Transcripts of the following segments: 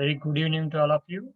Very good evening to all of you.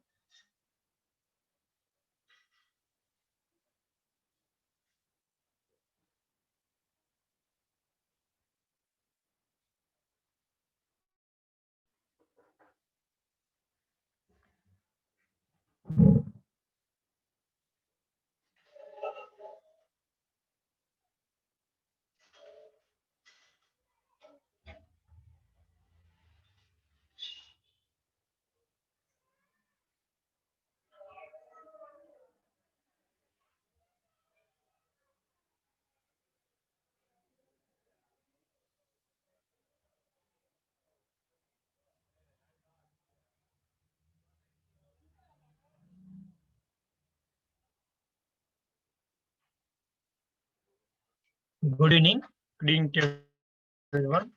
Good evening. Good evening to everyone.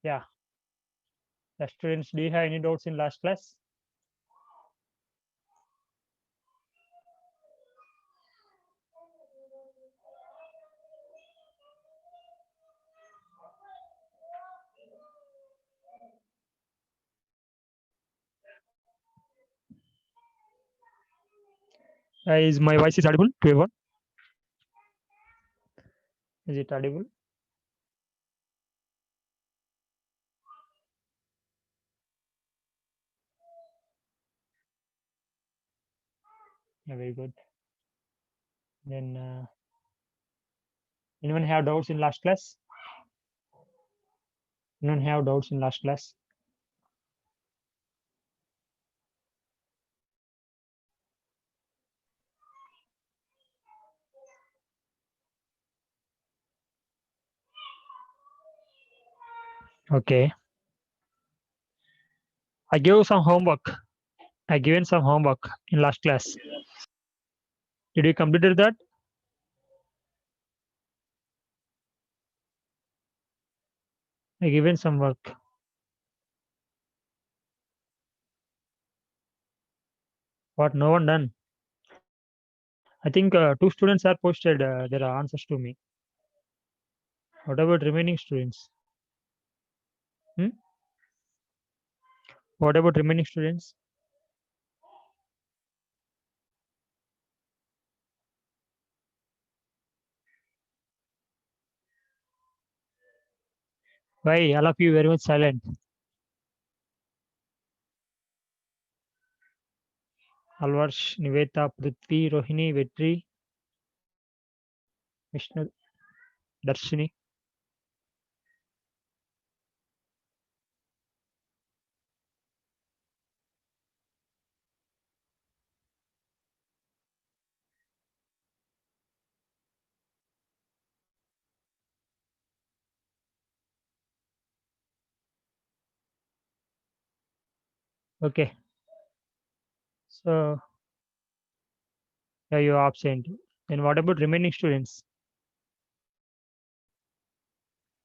Yeah. The students, do you have any doubts in last class? Is my voice is audible to everyone? Is it audible? Yeah, very good. Then anyone have doubts in last class? Anyone have doubts in last class? Okay. I gave some homework. I given some homework in last class. Did you complete that? I given some work. What? No one done. I think two students are posted their answers to me. What about remaining students? Hmm? What about remaining students? Why all of you very much silent? Alvarsh, Niveta, Prithvi, Rohini, Vetri, Vishnu, Darshini. Okay. So yeah, you are absent. Then what about remaining students?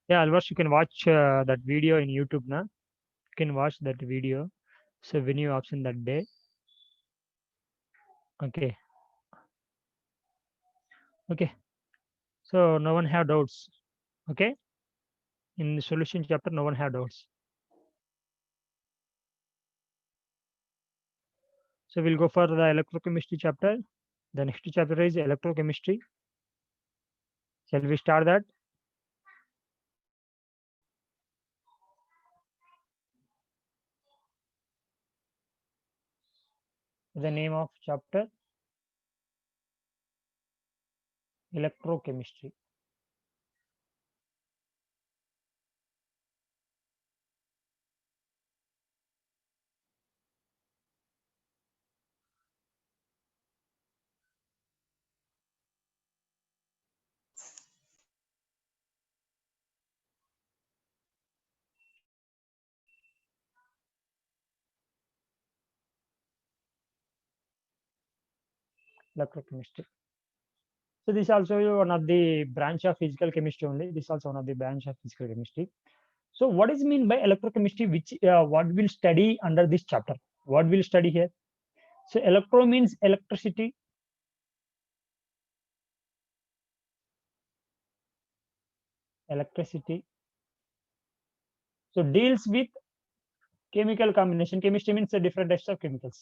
Yeah, Alvarsh, you can watch that video in YouTube now. You can watch that video. So when you absent that day, okay, okay. So no one have doubts. Okay, in the solution chapter, no one have doubts. So we'll go for the electrochemistry chapter. The next chapter is electrochemistry. Shall we start that? The name of chapter electrochemistry. Electrochemistry. So this is also one of the branch of physical chemistry only. This is also one of the branch of physical chemistry. So what is mean by electrochemistry? Which what will study under this chapter? What will study here? So electro means electricity. Electricity. So deals with chemical combination. Chemistry means the different types of chemicals.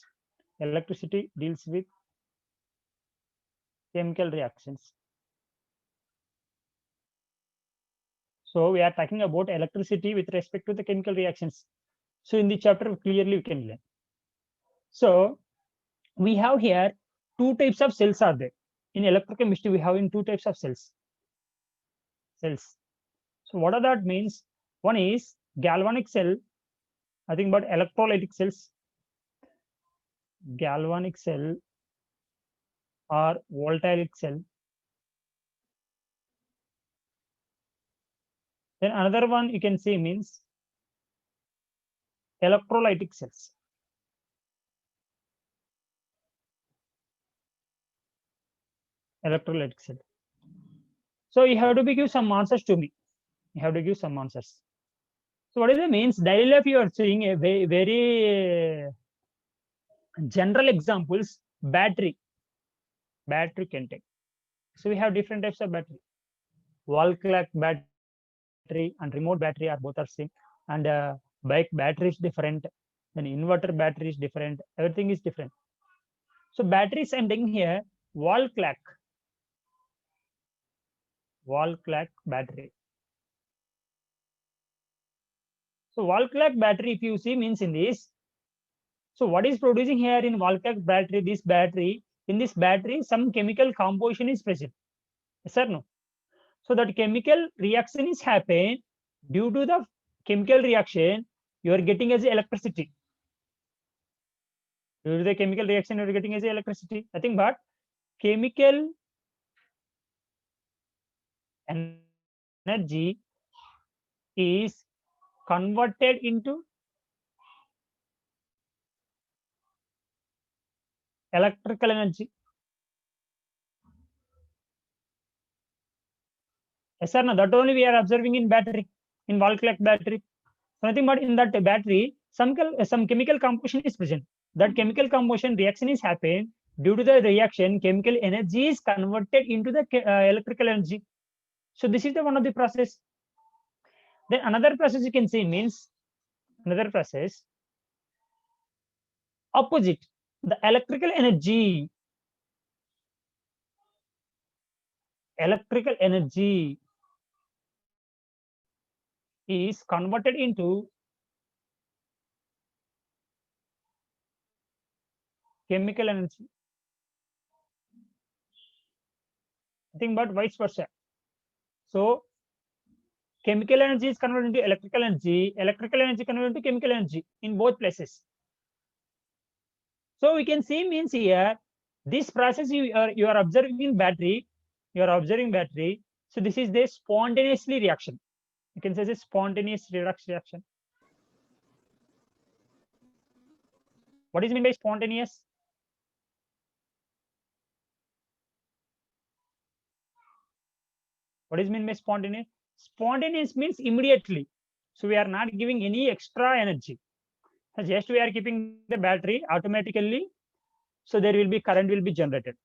Electricity deals with chemical reactions. So we are talking about electricity with respect to the chemical reactions. So in the chapter, clearly we can learn. So we have here two types of cells are there. In electrochemistry, we have in two types of cells. So what are that means? One is galvanic cell, nothing but electrolytic cells. Galvanic cell or voltaic cell. Then another one you can see means electrolytic cells. Electrolytic cell. So you have to give some answers to me. You have to give some answers. So what is the means? Daily life you are seeing a very general examples. Battery can take. So we have different types of battery. Wall clock battery and remote battery are both are same. And bike battery is different. Then inverter battery is different. Everything is different. So batteries I'm taking here wall clock battery. So wall clock battery, if you see, means in this. So what is producing here in wall clock battery? This battery, in this battery, some chemical composition is present. Yes or no? So that chemical reaction is happening. Due to the chemical reaction, you are getting as electricity. Due to the chemical reaction, you are getting as electricity. Nothing but chemical energy is converted into electrical energy. Yes or no? That only we are observing in battery, in wall clock battery. So nothing but in that battery, some chemical composition is present. That chemical combustion reaction is happening. Due to the reaction, chemical energy is converted into the electrical energy. So this is the one of the process. Then another process you can see means another process opposite. The electrical energy is converted into chemical energy. Nothing but vice versa. So chemical energy is converted into electrical energy converted into chemical energy in both places. So we can see means here, this process you are observing in battery, So this is the spontaneously reaction. You can say this spontaneous redox reaction. What is mean by spontaneous? What is mean by spontaneous? Spontaneous means immediately. So we are not giving any extra energy. Just we are keeping the battery automatically. So there will be current will be generated.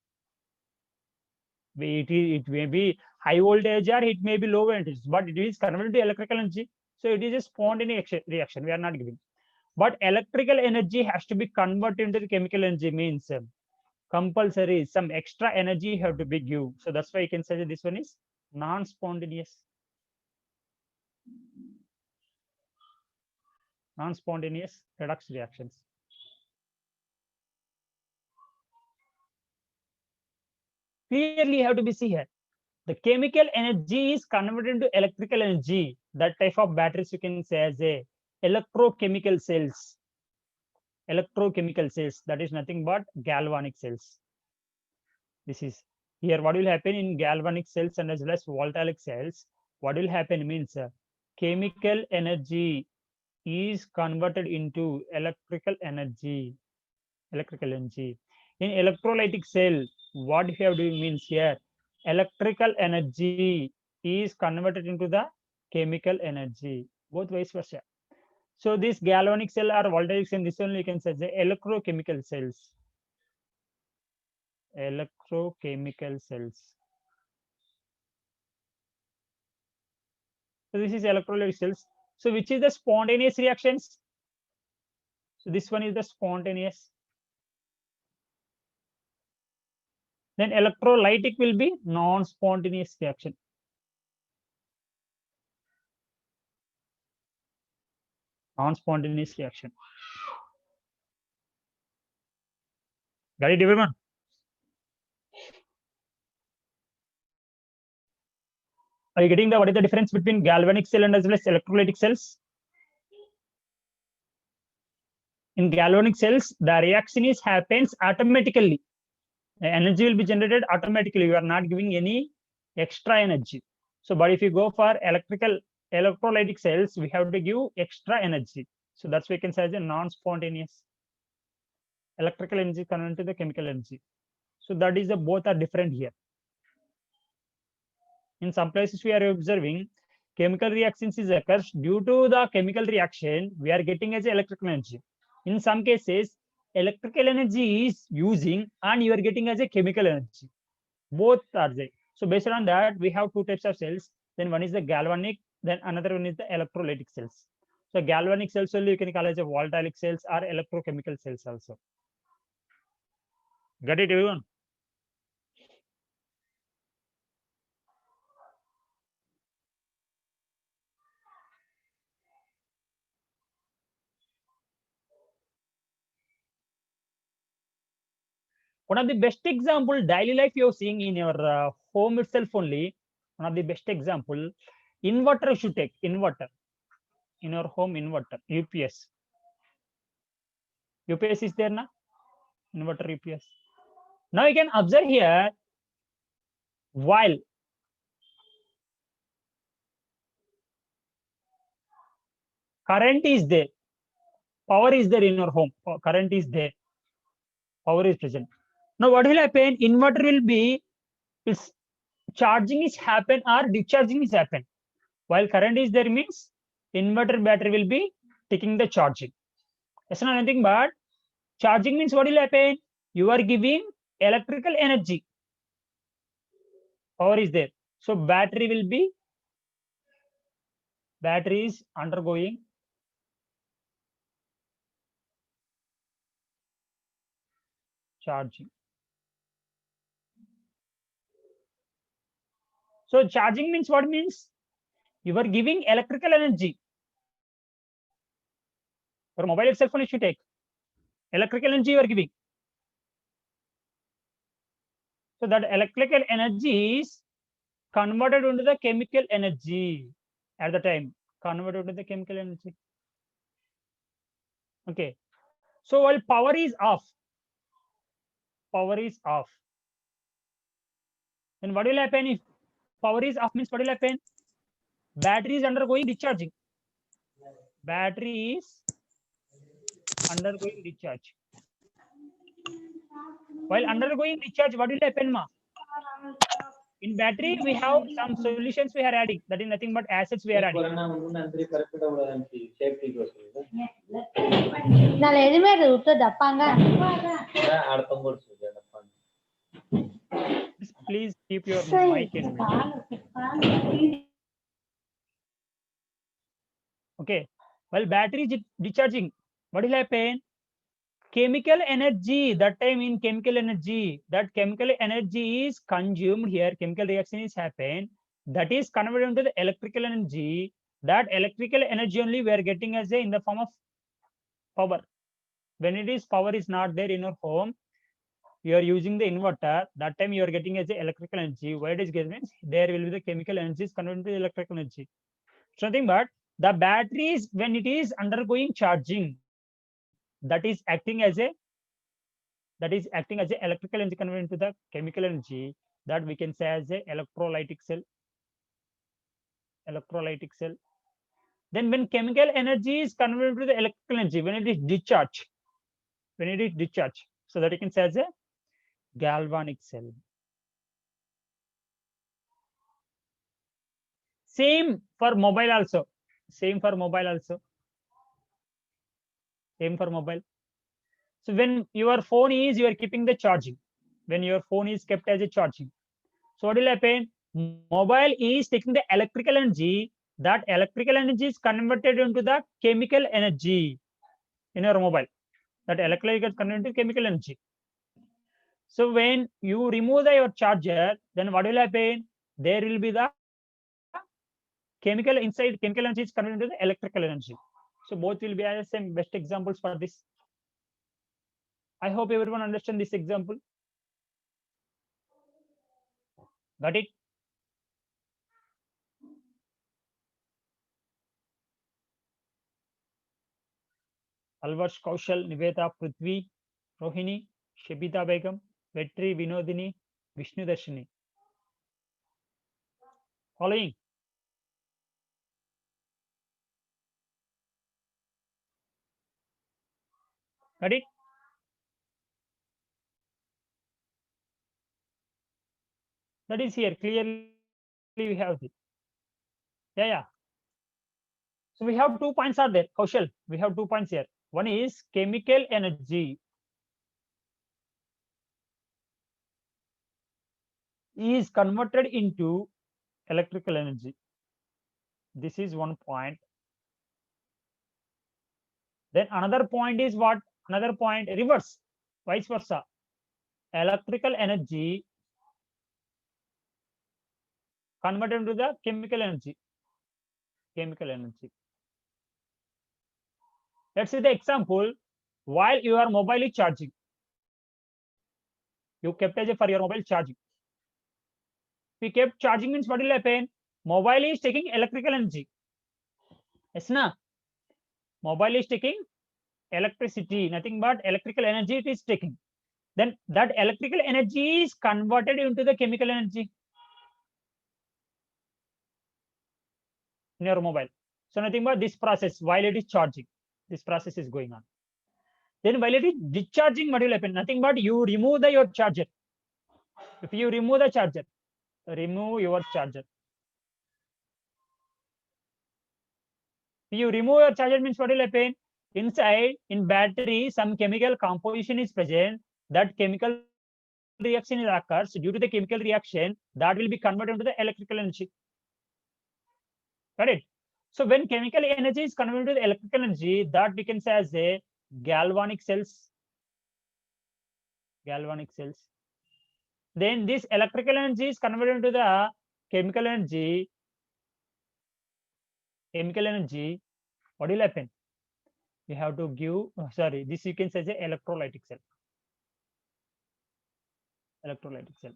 It may be high voltage or it may be low voltage, but it is converted to electrical energy. So it is a spontaneous reaction. We are not giving. But electrical energy has to be converted into the chemical energy means compulsory some extra energy have to be give. So that's why you can say that this one is non-spontaneous. Non-spontaneous redox reactions. Clearly, you have to be see here. The chemical energy is converted into electrical energy. That type of batteries you can say as a electrochemical cells. Electrochemical cells, that is nothing but galvanic cells. This is here what will happen in galvanic cells and as well as voltaic cells. What will happen means chemical energy is converted into electrical energy. In electrolytic cell, what we have doing means here electrical energy is converted into the chemical energy, both vice versa. So this galvanic cell or voltaic cell, this only you can say the electrochemical cells. electrochemical cells. So this is electrolytic cells. So which is the spontaneous reactions? So this one is the spontaneous. Then electrolytic will be non-spontaneous reaction. Non-spontaneous reaction. Got it, everyone? Are you getting the what is the difference between galvanic cell and as well as electrolytic cells? In galvanic cells, the reaction is happens automatically. The energy will be generated automatically. You are not giving any extra energy. So, but if you go for electrolytic cells, we have to give extra energy. So that's why we can say as a non-spontaneous. Electrical energy converted to the chemical energy. So that is the both are different here. In some places we are observing chemical reactions is occurs due to the chemical reaction we are getting as electrical energy. In some cases electrical energy is using and you are getting as a chemical energy. Both are there. So based on that we have two types of cells. Then one is the galvanic, then another one is the electrolytic cells. So galvanic cells only you can call as a volatile cells or electrochemical cells also. Got it, everyone? One of the best example daily life you're seeing in your home itself only. One of the best example, inverter should take inverter in your home, inverter UPS. UPS is there now, inverter UPS. Now you can observe here, while current is there, power is there in your home, current is there, power is present. Now what will happen? Inverter will be, is charging is happen or discharging is happen. While current is there means inverter battery will be taking the charging. It's not anything but charging means what will happen? You are giving electrical energy. Power is there. So battery will be, battery is undergoing charging. So charging means what means? You are giving electrical energy. Your mobile itself only should take. Electrical energy you are giving. So that electrical energy is converted into the chemical energy at the time. Converted into the chemical energy. Okay. So while power is off, then what will happen if power is off means what will happen? Battery is undergoing discharging. Battery is undergoing discharge. While undergoing discharge, what will happen, ma? In battery, we have some solutions we are adding. That is nothing but acids we are adding. Please keep your mic in mute. Okay. While battery is discharging, what will happen? Chemical energy, that time in chemical energy, that chemical energy is consumed here, chemical reaction is happen, that is converted into the electrical energy. That electrical energy only we are getting as a in the form of power. When it is power is not there in your home, you are using the inverter, that time you are getting as a electrical energy. Why it is given means there will be the chemical energy is converted to electrical energy. It's nothing but the batteries when it is undergoing charging, that is acting as a electrical energy converted into the chemical energy, that we can say as a electrolytic cell. Then when chemical energy is converted to the electrical energy, when it is discharged, so that you can say as a galvanic cell. Same for mobile also. So when your phone is, you are keeping the charging. when your phone is kept as a charging. So what will happen? Mobile is taking the electrical energy. That electrical energy is converted into the chemical energy in your mobile. That electrical is converted into chemical energy. So when you remove your charger, then what will happen? There will be the chemical inside. Chemical energy is converted into the electrical energy. So both will be as same best examples for this. I hope everyone understand this example. Got it? Alvarsh, Kaushal, Niveta, Prithvi, Rohini, Shebita Begum, Vetri, Vinodini, Vishnu Darshini. Following. Got it? That is here. Clearly we have it. Yeah. So we have 2 points are there. Kaushal, we have 2 points here. One is chemical energy is converted into electrical energy. This is one point. Then another point is what? Another point, reverse, vice versa. Electrical energy converted into the chemical energy. Chemical energy. Let's see the example. While your mobile is charging, you kept as for your mobile charging. We kept charging means what will happen? Mobile is taking electrical energy. Yes, na? Mobile is taking electricity, nothing but electrical energy it is taking. Then that electrical energy is converted into the chemical energy in your mobile. So nothing but this process while it is charging, this process is going on. Then while it is discharging, what will happen? Nothing but you remove your charger. If you remove the charger, remove your charger. If you remove your charger means what will happen? Inside in battery, some chemical composition is present. That chemical reaction occurs. Due to the chemical reaction, that will be converted into the electrical energy. Got it? So when chemical energy is converted to electrical energy, that we can say as a galvanic cells. Galvanic cells. Then this electrical energy is converted into the chemical energy. Chemical energy, what will happen? We have to give, sorry, this you can say as a electrolytic cell. Electrolytic cell.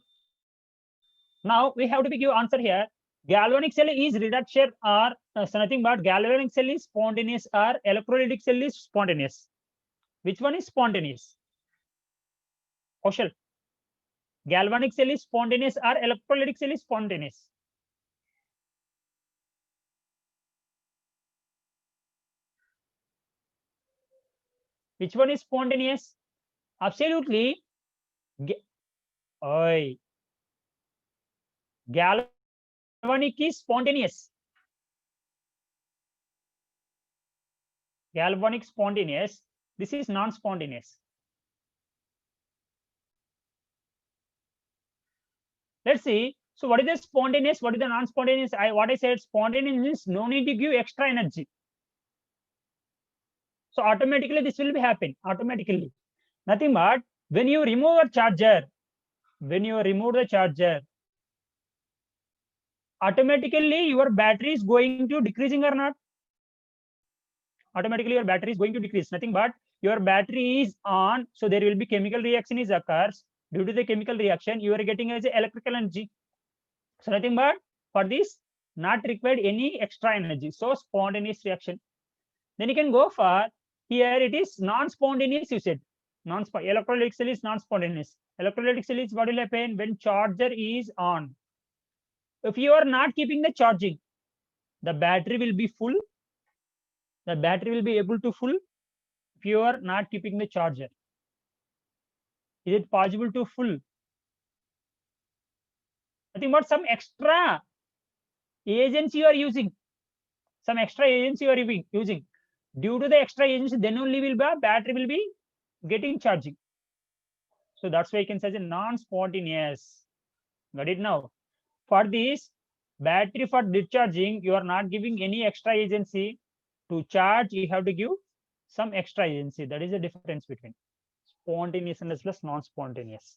Now we have to give answer here. Galvanic cell is reduction or so nothing but galvanic cell is spontaneous or electrolytic cell is spontaneous. Which one is spontaneous? Kaushal. Galvanic cell is spontaneous or electrolytic cell is spontaneous? Which one is spontaneous? Absolutely. Galvanic is spontaneous. Galvanic spontaneous. This is non-spontaneous. Let's see. So what is the spontaneous? What is the non-spontaneous? What I said, spontaneous means no need to give extra energy. So automatically this will be happen. Automatically. Nothing but when you remove a charger, when you remove the charger, automatically your battery is going to decreasing or not? Automatically your battery is going to decrease. Nothing but your battery is on, so there will be chemical reaction is occurs. Due to the chemical reaction, you are getting as electrical energy. So nothing but for this, not required any extra energy. So spontaneous reaction. Then you can go for here. It is non-spontaneous. You said electrolytic cell is non-spontaneous. Electrolytic cell is what will happen when charger is on. If you are not keeping the charging, the battery will be full. The battery will be able to full if you are not keeping the charger. Is it possible to full? I think what some extra agents you are using. Some extra agents you are using. Due to the extra agents, then only will be battery will be getting charging. So that's why you can say non-spontaneous. Got it now? For this battery for discharging, you are not giving any extra agency. To charge, you have to give some extra agency. That is the difference between spontaneous and as well as non-spontaneous.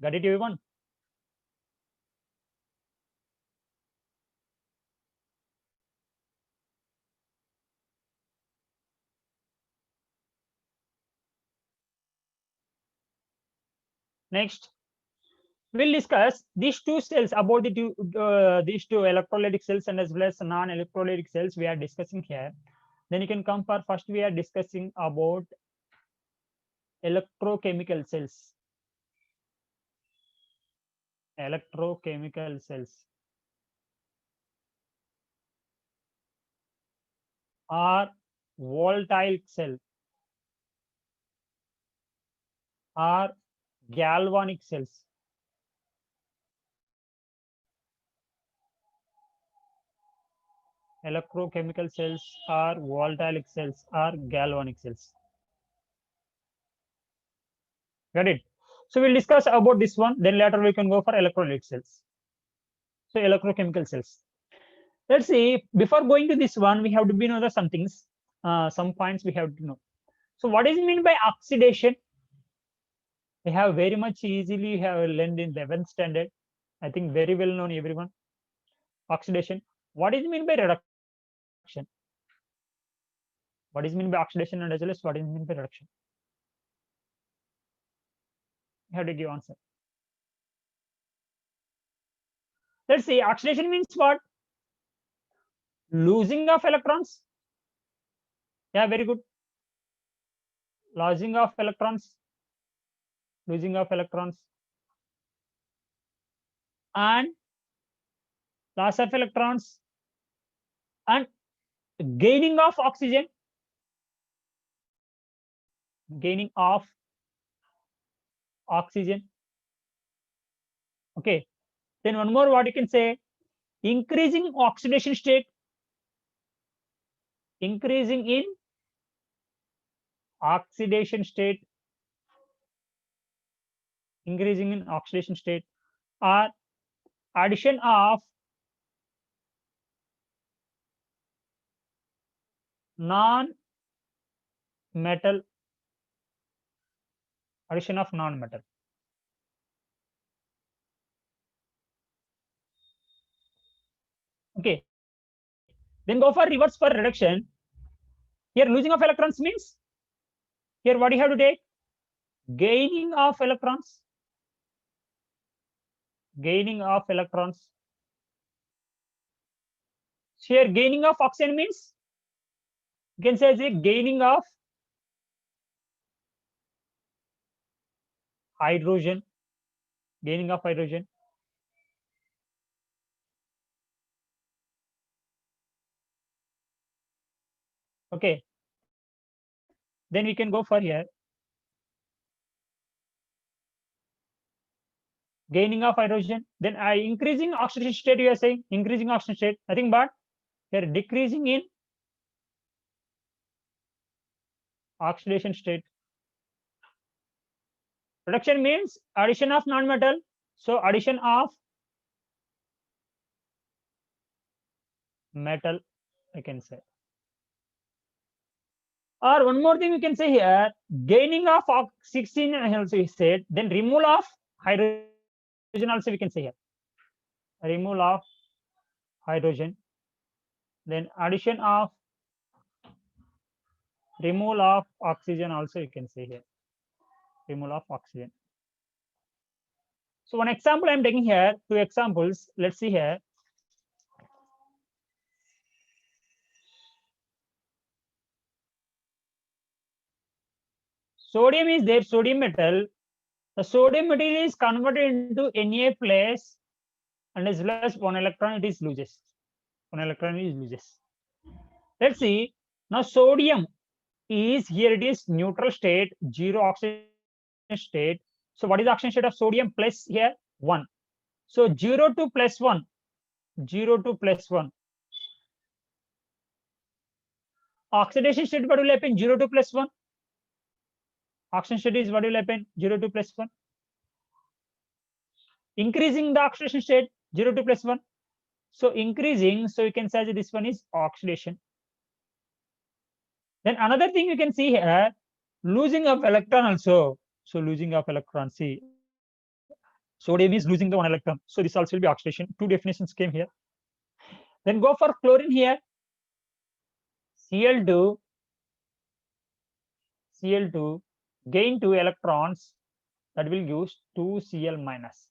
Got it, everyone? Next, we'll discuss these two cells about these two electrolytic cells and as well as non-electrolytic cells we are discussing here. Then you can come for first we are discussing about electrochemical cells. Electrochemical cells are volatile cell or galvanic cells. Electrochemical cells are volatile cells or galvanic cells. Got it? So we'll discuss about this one. Then later we can go for electrolytic cells. So electrochemical cells. Let's see. Before going to this one, we have to know the some things, some points we have to know. So what is mean by oxidation? We have very much easily have learned in 11th standard. I think very well known everyone. Oxidation. What is mean by reduction? What is mean by oxidation and as well as what is mean by reduction? How did you answer? Let's see. Oxidation means what? Losing of electrons. Yeah, very good. Losing of electrons. Losing of electrons. And loss of electrons. And gaining of oxygen. Gaining of oxygen. Okay. Then one more what you can say, increasing oxidation state. Increasing in oxidation state. Increasing in oxidation state or addition of non-metal. Addition of non-metal. Okay. Then go for reverse for reduction. Here losing of electrons means here what you have to take? Gaining of electrons. Gaining of electrons. Here gaining of oxygen means you can say the gaining of hydrogen. Gaining of hydrogen. Okay. Then we can go for here. Gaining of hydrogen. Then increasing oxidation state, you are saying increasing oxidation state. Nothing but here decreasing in oxidation state. Reduction means addition of non-metal. So addition of metal, I can say. Or one more thing we can say here, gaining of 16 also is said, then removal of hydrogen also we can say here. Removal of hydrogen, then addition of removal of oxygen also you can say here. Removal of oxygen. So one example I'm taking here, two examples. Let's see here. Sodium is there, sodium metal. The sodium metal is converted into Na plus, and as well as one electron it is loses. One electron is loses. Let's see. Now sodium is here, it is neutral state, zero oxidation state. So what is the oxidation state of sodium? Plus here 1. So 0 to plus 1. 0 to plus 1. Oxidation state what will happen? 0 to plus 1. oxidation state is what will happen? 0, 2 plus 1. Increasing the oxidation state, 0, 2 plus 1. So increasing, so you can say that this one is oxidation. Then another thing you can see here, losing of electron also. So losing of electron, see, sodium is losing the one electron. So this also will be oxidation. Two definitions came here. Then go for chlorine here. Cl2 gain 2 electrons, that will give 2Cl minus.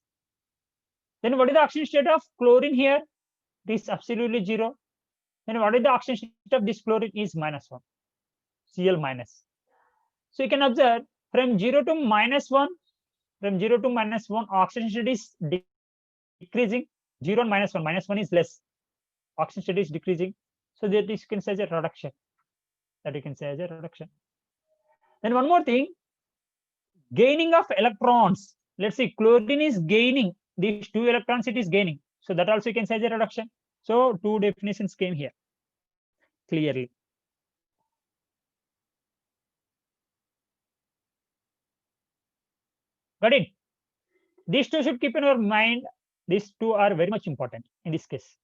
Then what is the oxidation state of chlorine here? It is absolutely 0. Then what is the oxidation state of this chlorine? Is -1, Cl minus. So you can observe from 0 to -1, oxidation state is decreasing. 0 and -1 is less. Oxidation state is decreasing. So that you can say as a reduction. Then one more thing, gaining of electrons. Let's see, chlorine is gaining these 2 electrons, it is gaining. So that also you can say as a reduction. So two definitions came here clearly. Got it? These two should keep in your mind. These two are very much important in this case.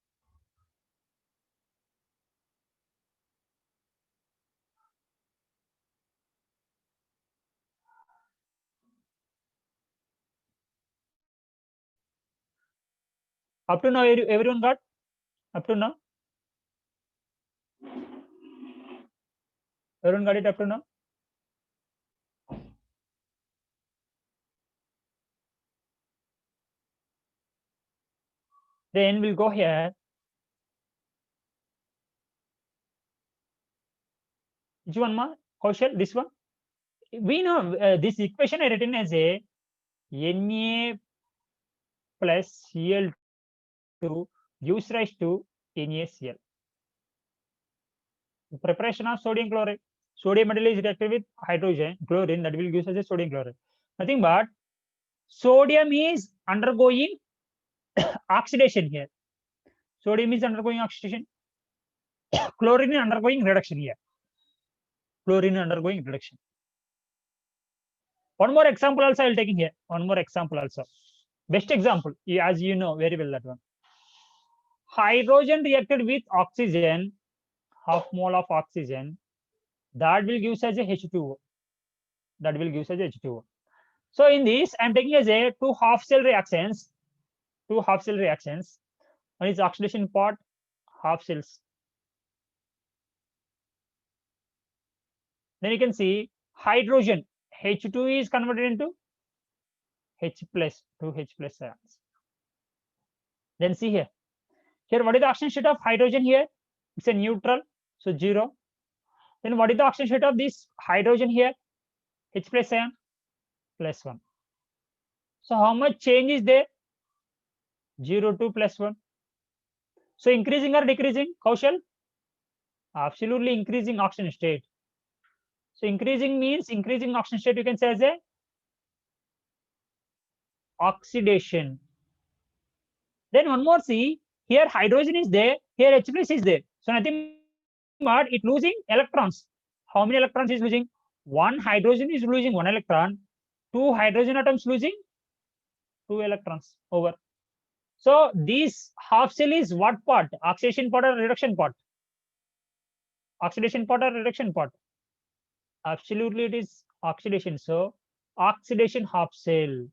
Up to now, everyone got? Up to now? Everyone got it up to now? Then we'll go here. Which one more? Kaushal, this one? We know this equation I written as a Na plus Cl2 gives rise to NaCl. Preparation of sodium chloride. Sodium metal is reacted with hydrogen, chlorine, that will give us a sodium chloride. Nothing but sodium is undergoing oxidation here. Sodium is undergoing oxidation. Chlorine is undergoing reduction here. Chlorine undergoing reduction. One more example also I will taking here. One more example also. Best example, as you know very well that one. Hydrogen reacted with oxygen, half mole of oxygen, that will give us as a H2O. That will give us as a H2O. So in this, I'm taking as a two half cell reactions. One is oxidation part, half cells. Then you can see hydrogen, H2 is converted into H plus, 2H plus ions. Then see here. Here, what is the oxidation state of hydrogen here? It's a neutral, so 0. Then what is the oxidation state of this hydrogen here? H plus ion, plus 1. So how much change is there? 0, 2 plus 1. So increasing or decreasing, Kaushal? Absolutely increasing oxidation state. So increasing means increasing oxidation state, you can say as a oxidation. Then one more, see, here hydrogen is there, here H plus is there. So nothing but it losing electrons. How many electrons is losing? One hydrogen is losing 1 electron, 2 hydrogen atoms losing 2 electrons over. So this half cell is what part? Oxidation part or reduction part? Oxidation part or reduction part? Absolutely it is oxidation. So oxidation half cell.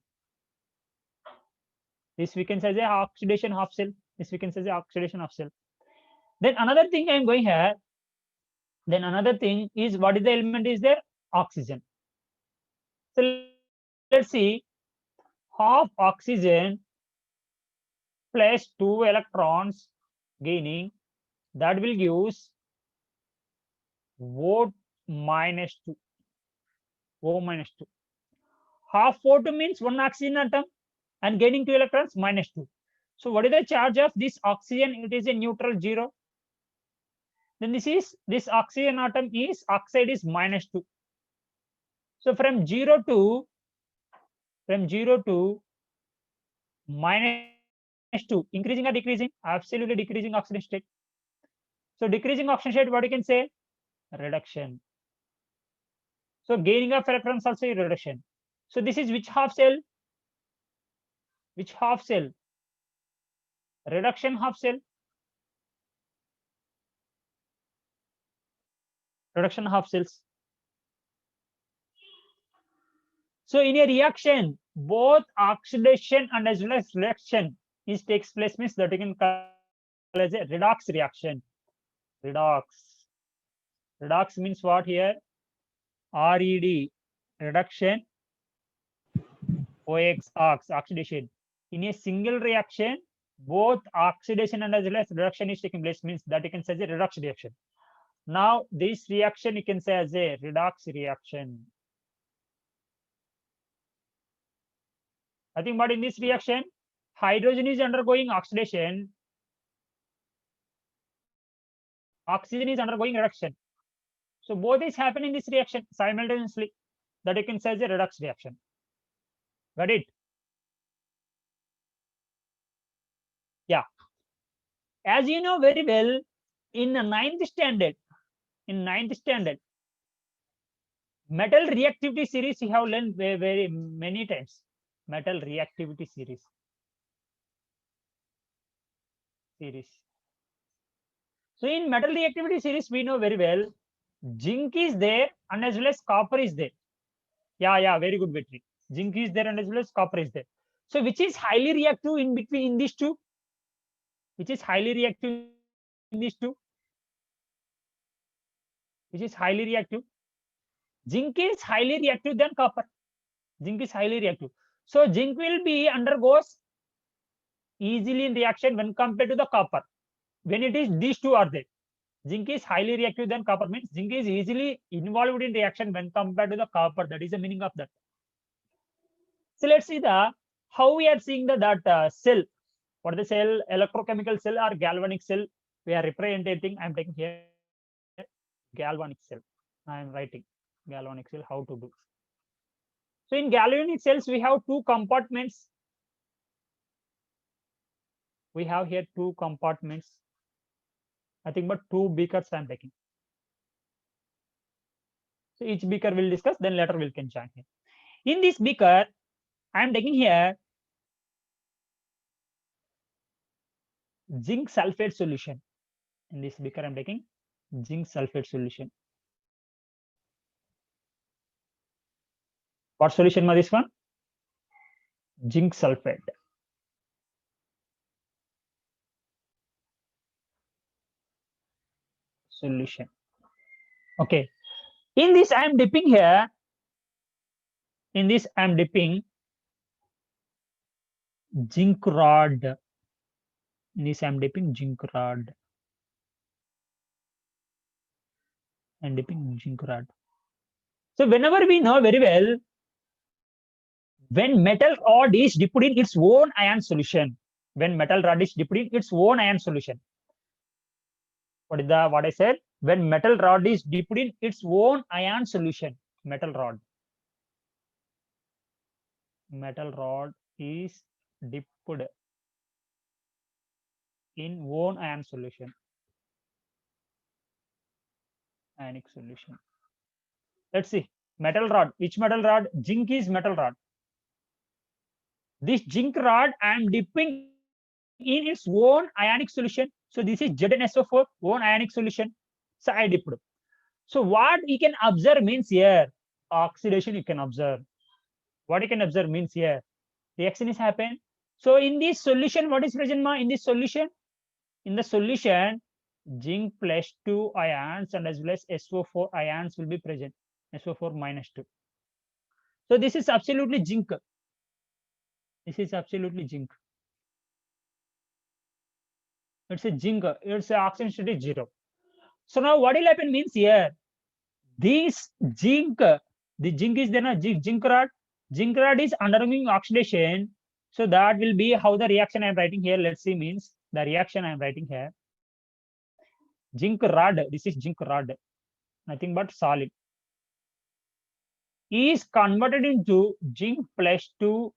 This we can say as a oxidation half cell. Then another thing I am going here. Then another thing is, what is the element is there? Oxygen. So let's see, half oxygen plus 2 electrons gaining, that will give O minus 2. Half O2 means 1 oxygen atom and gaining 2 electrons, minus 2. So what is the charge of this oxygen? It is a neutral, 0. Then this oxygen atom is oxide is minus 2. So from 0 to minus 2, increasing or decreasing? Absolutely decreasing oxidation state. So decreasing oxidation state, what you can say? Reduction. So gaining of electrons also is reduction. So this is which half cell? Which half cell? Reduction half cell. Reduction half cells. So in a reaction, both oxidation and as well as reduction is takes place, means that you can call as a redox reaction. Redox. Redox means what here? RED, reduction. OX, oxidation. In a single reaction, both oxidation and as well as reduction is taking place, means that you can say as a redox reaction. Now this reaction you can say as a redox reaction. I think, but in this reaction, hydrogen is undergoing oxidation, oxygen is undergoing reduction. So both is happening in this reaction simultaneously. That you can say as a redox reaction. Got it? Yeah. As you know very well, in the ninth standard, metal reactivity series you have learned very many times. Metal reactivity series. So in metal reactivity series, we know very well, zinc is there and as well as copper is there. Yeah, very good, Vetri. Zinc is there and as well as copper is there. So which is highly reactive in between in these two? Which is highly reactive in these two? Which is highly reactive? Zinc is highly reactive than copper. Zinc is highly reactive. So zinc will be undergoes easily in reaction when compared to the copper. When it is these two are there, zinc is highly reactive than copper, means zinc is easily involved in reaction when compared to the copper. That is the meaning of that. So let's see the how we are seeing that cell. What is the cell? Electrochemical cell or galvanic cell? We are representing. I am taking here galvanic cell. I am writing galvanic cell. How to do? So in galvanic cells, we have two compartments. We have here two compartments. I think, but two beakers I am taking. So each beaker will discuss. Then later we can join here. In this beaker, I am taking here zinc sulfate solution. In this beaker, I am taking zinc sulfate solution. What solution was this one? Zinc sulfate. Solution. Okay. In this, I am dipping here. In this, I am dipping zinc rod. In this, I am dipping zinc rod. And dipping zinc rod. So whenever we know very well, when metal rod is dipped in its own ion solution, when metal rod is dipped in its own ion solution, what I said? When metal rod is dipped in its own ion solution, metal rod is dipped in own ion solution, ionic solution. Let's see, metal rod. Which metal rod? Zinc is metal rod. This zinc rod I am dipping in its own ionic solution. So this is ZnSO4 own ionic solution. So I dipped. So what we can observe means here oxidation you can observe. What you can observe means here reaction is happening. So in this solution, what is present in this solution? In the solution, zinc plus 2 ions and as well as SO4 ions will be present. SO4 minus 2. So this is absolutely zinc. This is absolutely zinc. It's a zinc. It's a oxidation state is 0. So now what will happen means here, this zinc, the zinc is then a zinc rod. Zinc rod is undergoing oxidation. So that will be how the reaction I am writing here. Let's see means the reaction I am writing here. Zinc rod, this is zinc rod, nothing but solid, is converted into zinc plus 2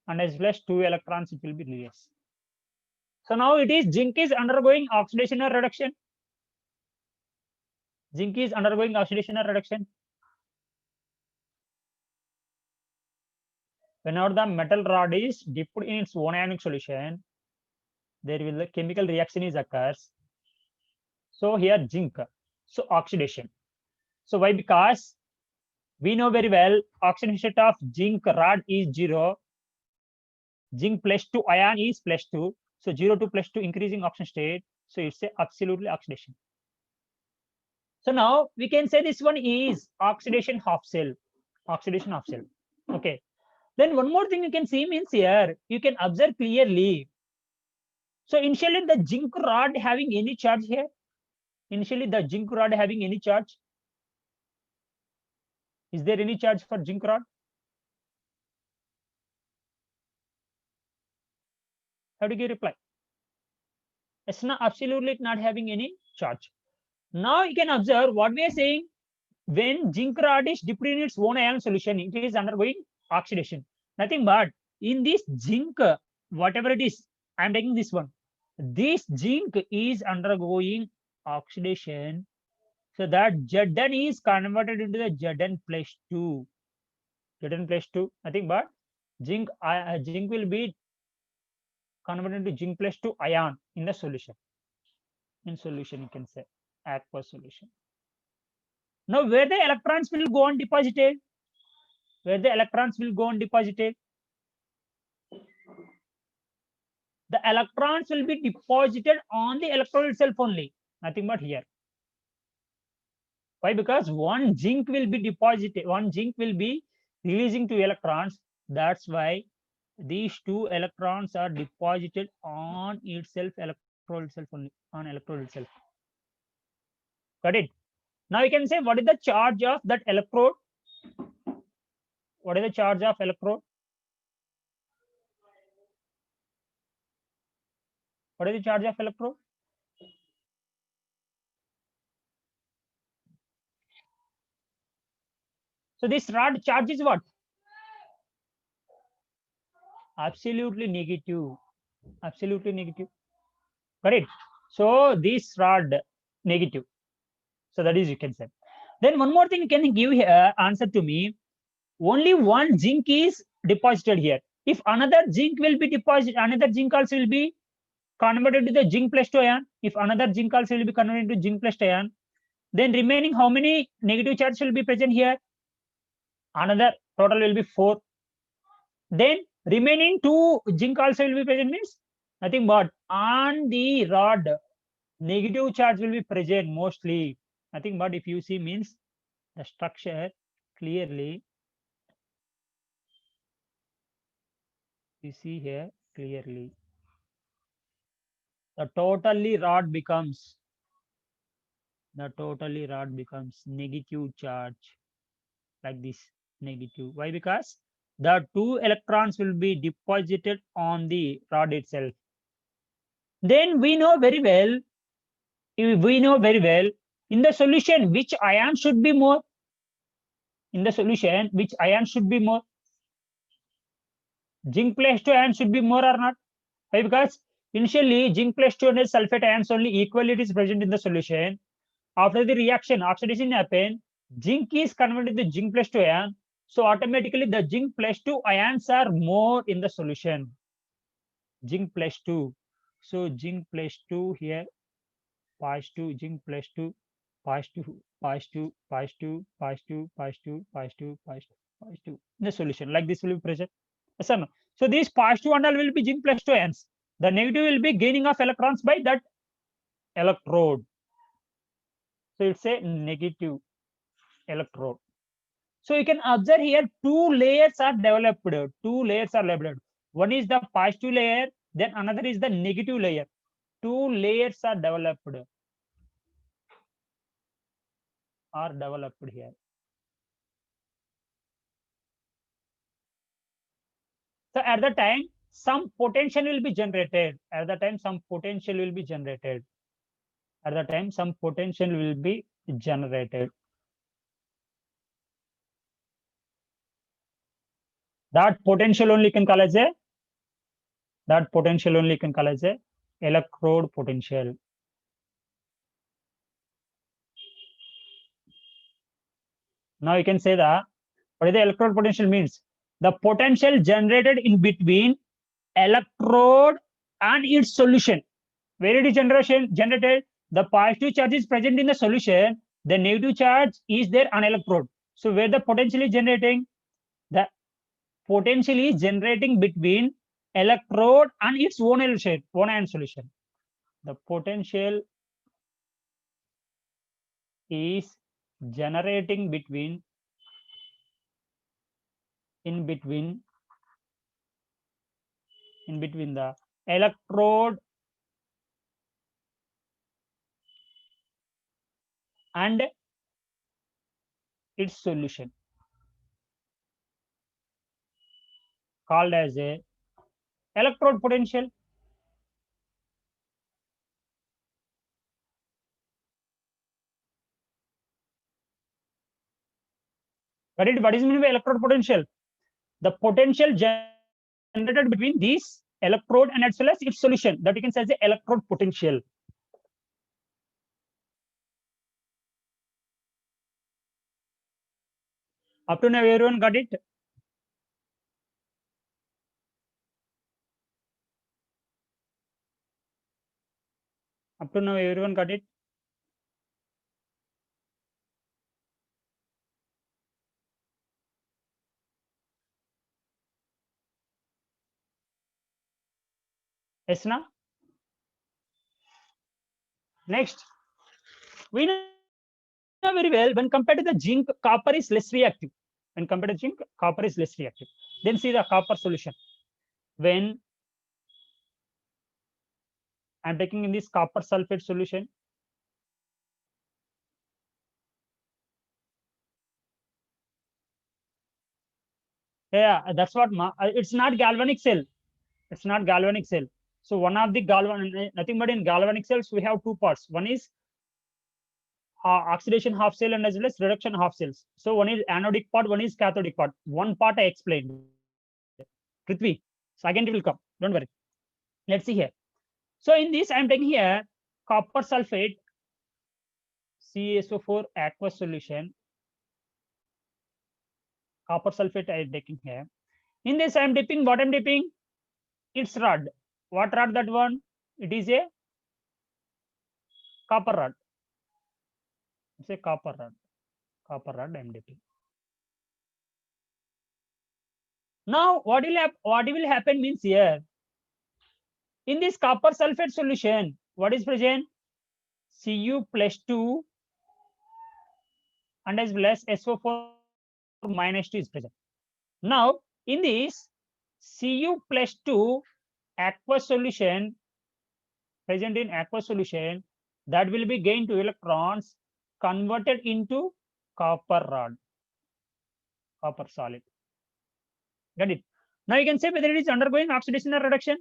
and as well as 2 electrons, it will be released. So now it is zinc is undergoing oxidation or reduction. Zinc is undergoing oxidation or reduction. whenever the metal rod is dipped in its own ionic solution, there will the chemical reaction is occurs. So here zinc, so oxidation. So why? Because we know very well oxidation state of zinc rod is 0. Zinc plus 2 ion is plus 2. So 0 to plus 2 increasing oxidation state. So it's a absolutely oxidation. So now we can say this one is oxidation half cell. Oxidation half cell. Okay. Then one more thing you can see means here you can observe clearly. So initially the zinc rod having any charge here. Initially the zinc rod having any charge. Is there any charge for zinc rod? How do you reply? It's not absolutely not having any charge. Now you can observe what we are saying. When zinc rod is dipped in its own ion solution, it is undergoing oxidation. Nothing but in this zinc, whatever it is, I am taking this one. This zinc is undergoing oxidation. So that Zn is converted into the Zn plus 2. Zn plus 2, nothing but zinc will be converted into zinc plus 2 ion in the solution. In solution, you can say aqueous solution. Now, where the electrons will go on deposited? Where the electrons will go on deposited? The electrons will be deposited on the electrode itself only, nothing but here. Why? Because one zinc will be deposited, one zinc will be releasing 2 electrons. That's why these 2 electrons are deposited on itself, electrode itself only, on electrode itself. Got it? Now you can say what is the charge of that electrode? What is the charge of electrode? What is the charge of electrode? So this rod charge is what? Absolutely negative. Absolutely negative. Correct. So this rod negative. So that is you can say. Then one more thing you can give here answer to me. Only one zinc is deposited here. If another zinc will be deposited, another zinc also will be converted to the zinc plus 2 ion. If another zinc also will be converted to zinc plus 2 ion, then remaining how many negative charge will be present here? Another total will be 4. Then remaining 2 zinc also will be present means nothing but on the rod negative charge will be present mostly. Nothing but if you see means the structure clearly. You see here clearly. The totally rod becomes negative charge like this, negative. Why? Because the 2 electrons will be deposited on the rod itself. Then we know very well in the solution which ion should be more. In the solution which ion should be more? Zinc plus 2 ion should be more or not? Why? Because initially zinc plus 2 and sulfate ions only equally it is present in the solution. After the reaction, oxidation happen, zinc is converted to zinc plus 2 ion. So automatically the zinc plus 2 ions are more in the solution. Zinc plus 2. So zinc plus 2 here, +2, zinc plus 2, +2, +2, +2, +2, +2, +2, +2 in the solution. Like this will be present. Yes or no? So these +2 and all will be zinc plus 2 ions. The negative will be gaining of electrons by that electrode. So it's a negative electrode. So you can observe here 2 layers are developed. 2 layers are developed. One is the positive layer, then another is the negative layer. 2 layers are developed here. So at the time, some potential will be generated. At the time, some potential will be generated. At the time, some potential will be generated. That potential only can call as a electrode potential. Now you can say that what is the electrode potential means? the potential generated in between electrode and its solution. Where it is generated, the positive charge is present in the solution, the negative charge is there on electrode. So where the potential is generating, the potential is generating between electrode and its own ion solution. The potential is generating between in between the electrode and its solution, called as a electrode potential. What is meant by electrode potential? The potential generated between these electrode and as well as its solution, that you can say as the electrode potential. Up to now, everyone got it? Up to now, everyone got it? Yes, now? Next, we know very well when compared to the zinc, copper is less reactive. When compared to zinc, copper is less reactive. Then see the copper solution. When I'm taking in this copper sulfate solution, yeah, that's what it's not galvanic cell. It's not galvanic cell. So one of the nothing but in galvanic cells we have two parts. One is oxidation half cell and as well as reduction half cells. So one is anodic part, one is cathodic part. One part I explained. Prithvi, second will come. Don't worry. Let's see here. So in this, I'm taking here copper sulfate, CaSO4 aqueous solution. Copper sulfate I am taking here. In this, I'm dipping. What I'm dipping? It's rod. What rod that one? It is a copper rod. It's a copper rod. Copper rod I'm dipping. Now, what will happen means here, in this copper sulfate solution, what is present? Cu plus 2 and as well as SO4 minus 2 is present. Now, in this Cu plus 2 aqueous solution, present in aqueous solution, that will be gained 2 electrons converted into copper rod, copper solid. Got it? Now you can say whether it is undergoing oxidation or reduction.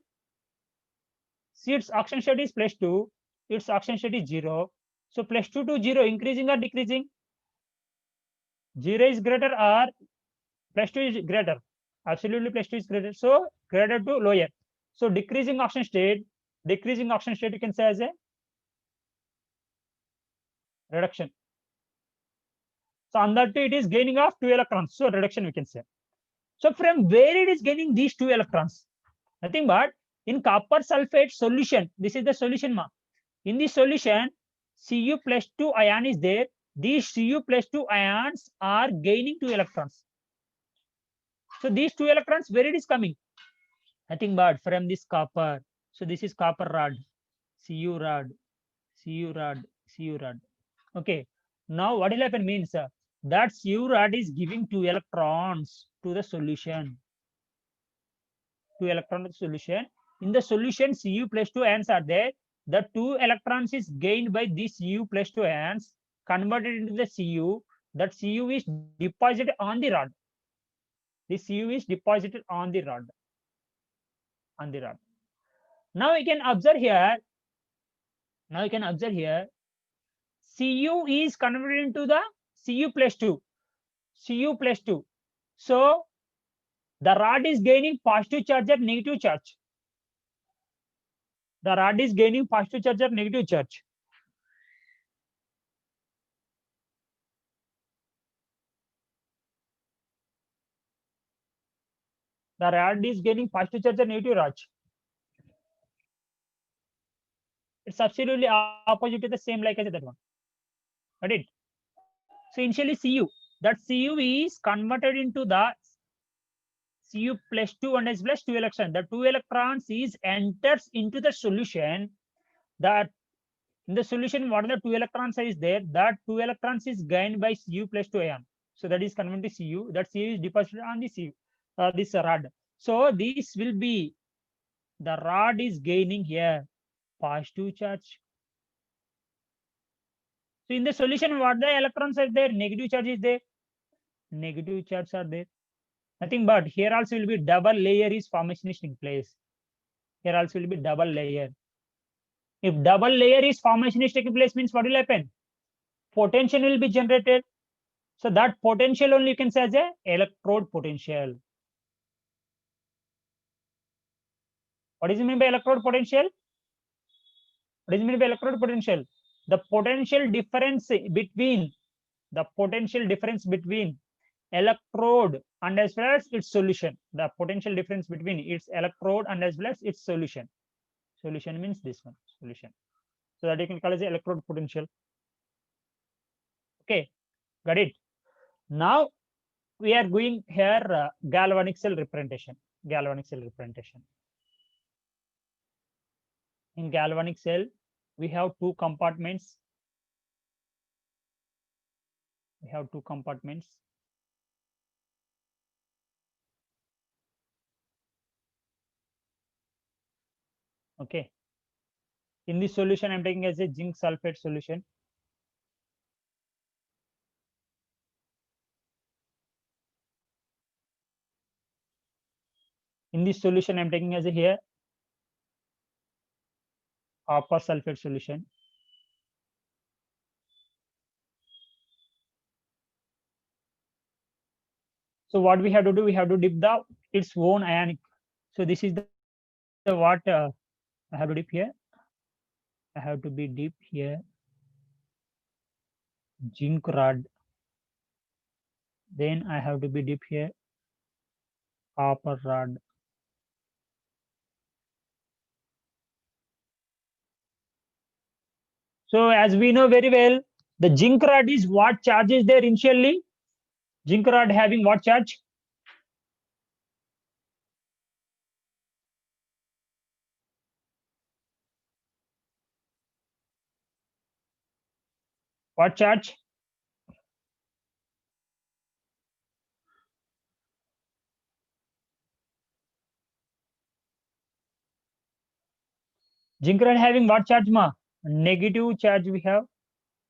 See, its oxidation state is plus 2, its oxidation state is 0. So plus 2 to 0, increasing or decreasing? 0 is greater or plus 2 is greater? Absolutely plus 2 is greater. So greater to lower. So decreasing oxidation state you can say as a reduction. So on that it is gaining of 2 electrons. So reduction we can say. So from where it is gaining these 2 electrons? Nothing but in copper sulfate solution. This is the solution mark. In this solution, Cu plus 2 ion is there. These Cu plus 2 ions are gaining 2 electrons. So these 2 electrons, where it is coming? Nothing but from this copper. So this is copper rod, Cu rod, Cu rod, Cu rod. Okay. Now what will happen means that Cu rod is giving 2 electrons to the solution. 2 electrons to the solution. In the solution, Cu plus 2 ions are there. The 2 electrons is gained by these Cu plus 2 ions, converted into the Cu. That Cu is deposited on the rod. This Cu is deposited on the rod. On the rod. Now you can observe here. Cu is converted into the Cu plus 2. Cu plus 2. So the rod is gaining positive charge or negative charge. The rod is gaining positive charge or negative charge. The rod is gaining positive charge or negative charge? It's absolutely opposite to the same like as that one. Got it? So initially Cu, that Cu is converted into the Cu plus 2 and S plus 2 electron. The 2 electrons is enters into the solution. That in the solution, what are the 2 electrons is there? That 2 electrons is gained by Cu plus 2 ion. So that is converted to Cu. That Cu is deposited on the Cu, this rod. So this will be, the rod is gaining here positive charge. So in the solution, what the electrons are there? Negative charge is there. Negative charge are there. Nothing but here also will be double layer is formation is taking place. Here also will be double layer. If double layer is formation is taking place, means what will happen? Potential will be generated. So that potential only you can say as a electrode potential. What is it mean by electrode potential? What is it mean by electrode potential? The potential difference between electrode and as well as its solution. The potential difference between its electrode and as well as its solution. Solution means this one, solution. So that you can call as electrode potential. Okay, got it. Now we are going here galvanic cell representation. Galvanic cell representation. In galvanic cell, we have two compartments. Okay. In this solution, I'm taking as a zinc sulfate solution. In this solution, I'm taking as a here copper sulfate solution. So what we have to do, we have to dip the its own ionic. So this is the what I have to dip here. I have to be deep here. Zinc rod. Then I have to be deep here. Copper rod. So as we know very well, the zinc rod is what charge is there initially? Zinc rod having what charge? What charge? Zinc rod having what charge ma? Negative charge we have.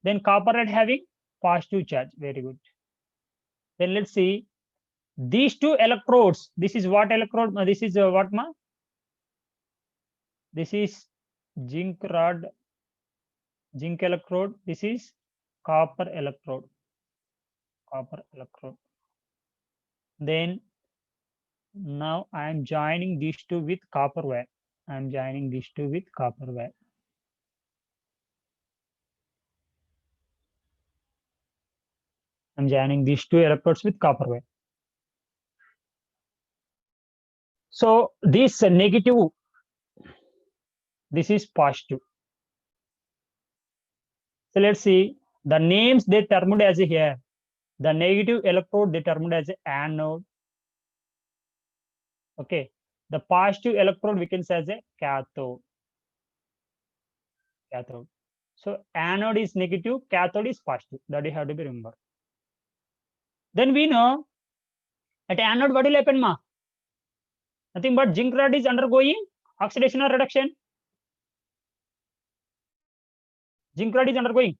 Then copper rod having positive charge. Very good. Then let's see. These two electrodes. This is what electrode? This is what ma? This is zinc rod, zinc electrode. This is copper electrode. Copper electrode. Then now I am joining these two with copper wire. I am joining these two with copper wire. I'm joining these two electrodes with copper wire. So this negative, this is positive. So let's see the names they termed as here. The negative electrode they termed as anode. Okay. The positive electrode we can say as a cathode. Cathode. So anode is negative, cathode is positive. That you have to be remember. Then we know at anode what will happen ma? Nothing but zinc rod is undergoing oxidation or reduction. Zinc rod is undergoing